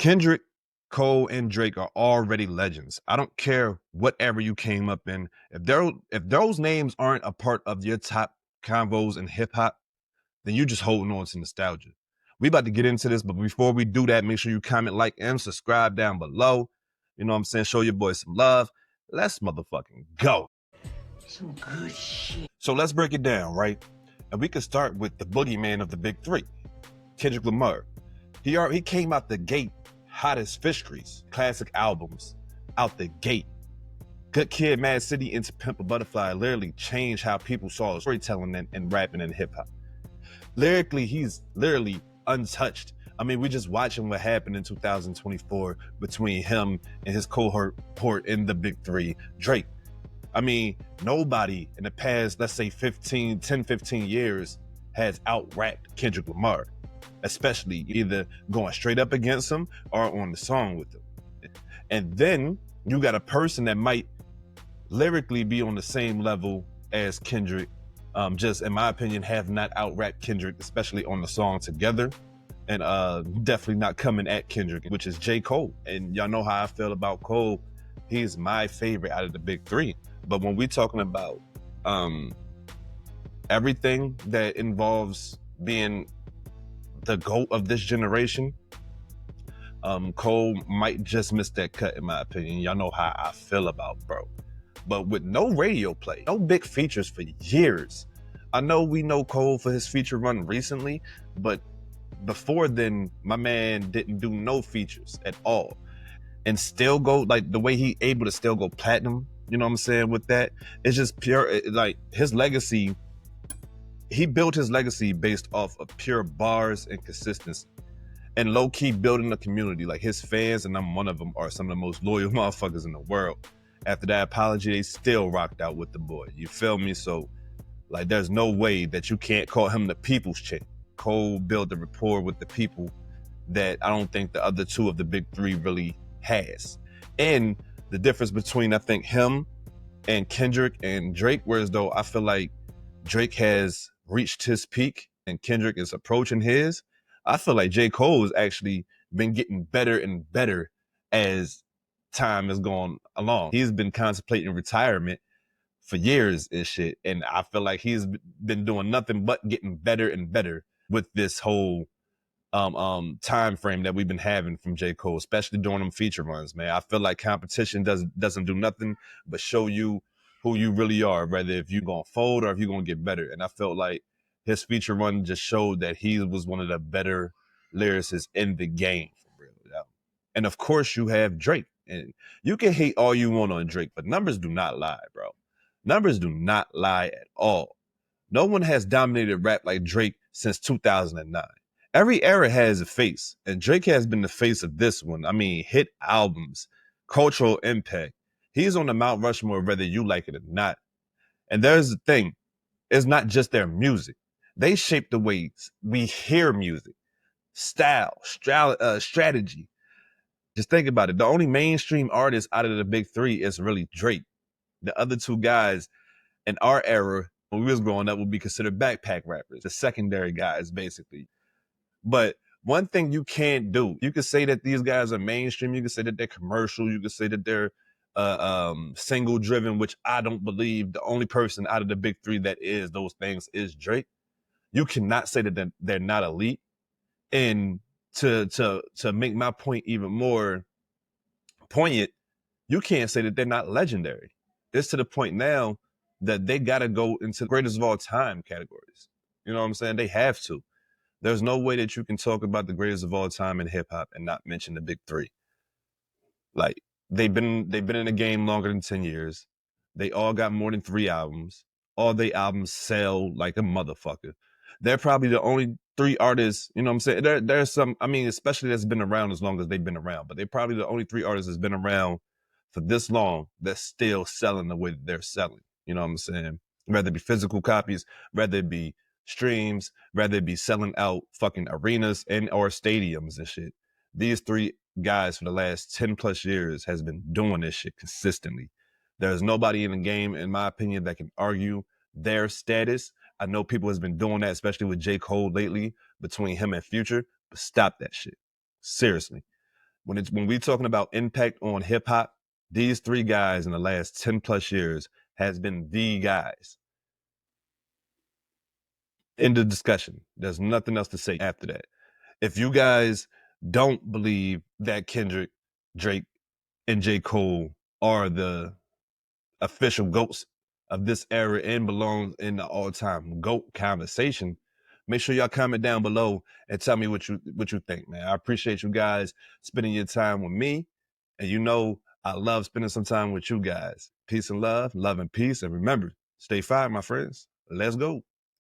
Kendrick, Cole, and Drake are already legends. I don't care what era you came up in. If those names aren't a part of your top convos in hip hop, then you just holding on to nostalgia. We about to get into this, but before we do that, make sure you comment, like, and subscribe down below. You know what I'm saying? Show your boys some love. Let's motherfucking go. Some good shit. So let's break it down, right? And we can start with the boogeyman of the big three, Kendrick Lamar. He came out the gate hot as fish grease. Classic albums out the gate. Good Kid, Mad City into Pimp a Butterfly literally changed how people saw storytelling and rapping and hip hop. Lyrically, he's literally untouched. I mean, we just watching what happened in 2024 between him and his cohort in the big three, Drake. I mean, nobody in the past, let's say 10, 15 years has out-rapped Kendrick Lamar, especially either going straight up against him or on the song with him. And then you got a person that might lyrically be on the same level as Kendrick, just in my opinion, have not out-rapped Kendrick, especially on the song together, and definitely not coming at Kendrick, which is J. Cole. And y'all know how I feel about Cole. He's my favorite out of the big three. But when we're talking about everything that involves being the GOAT of this generation, Cole might just miss that cut, in my opinion. Y'all know how I feel about bro. But with no radio play, no big features for years. I know we know Cole for his feature run recently, but before then, my man didn't do no features at all. And still go, like, the way he able to still go platinum, you know what I'm saying, with that, it's just pure, like, his legacy, he built his legacy based off of pure bars and consistency. And low-key building a community. Like, his fans, and I'm one of them, are some of the most loyal motherfuckers in the world. After that apology, they still rocked out with the boy. You feel me? So, like, there's no way that you can't call him the people's champ. Cole built a rapport with the people that I don't think the other two of the big three really has. And the difference between, I think, him and Kendrick and Drake, whereas though I feel like Drake has reached his peak and Kendrick is approaching his, I feel like J. Cole has actually been getting better and better as time has gone along. He's been contemplating retirement for years and shit, and I feel like he's been doing nothing but getting better and better with this whole time frame that we've been having from J. Cole, especially during them feature runs, man. I feel like competition doesn't do nothing but show you who you really are, whether if you're gonna fold or if you're gonna get better. And I felt like his feature run just showed that he was one of the better lyricists in the game, for real. Yeah. And of course you have Drake. And you can hate all you want on Drake, but numbers do not lie, bro. Numbers do not lie at all. No one has dominated rap like Drake since 2009. Every era has a face, and Drake has been the face of this one. I mean, hit albums, cultural impact. He's on the Mount Rushmore, whether you like it or not. And there's the thing, it's not just their music. They shape the ways we hear music, style, strategy. Just think about it. The only mainstream artist out of the big three is really Drake. The other two guys in our era, when we was growing up, would be considered backpack rappers, the secondary guys, basically. But one thing you can't do, you could say that these guys are mainstream, you could say that they're commercial, you could say that they're single driven, which I don't believe. The only person out of the big three that is those things is Drake. You cannot say that they're not elite. And to make my point even more poignant, you can't say that they're not legendary. It's to the point now that they got to go into greatest of all time categories. You know what I'm saying? They have to. There's no way that you can talk about the greatest of all time in hip hop and not mention the big three. Like, they've been in the game longer than 10 years. They all got more than 3 albums. All their albums sell like a motherfucker. They're probably the only 3 artists, you know what I'm saying? There's some, I mean, especially that's been around as long as they've been around, but they're probably the only 3 artists that's been around for this long that's still selling the way that they're selling. You know what I'm saying? Whether it be physical copies, whether it be streams, whether it be selling out fucking arenas and or stadiums and shit. These 3 guys for the last 10 plus years has been doing this shit consistently. There's nobody in the game, in my opinion, that can argue their status. I know people has been doing that, especially with J. Cole lately, between him and Future, but stop that shit. Seriously. When we talking about impact on hip hop, these three guys in the last 10 plus years has been the guys. End of discussion. There's nothing else to say after that. If you guys don't believe that Kendrick, Drake, and J. Cole are the official GOATs of this era and belongs in the all-time GOAT conversation, make sure y'all comment down below and tell me what you think, man. I appreciate you guys spending your time with me. And you know I love spending some time with you guys. Peace and love and peace. And remember, stay fire, my friends. Let's go.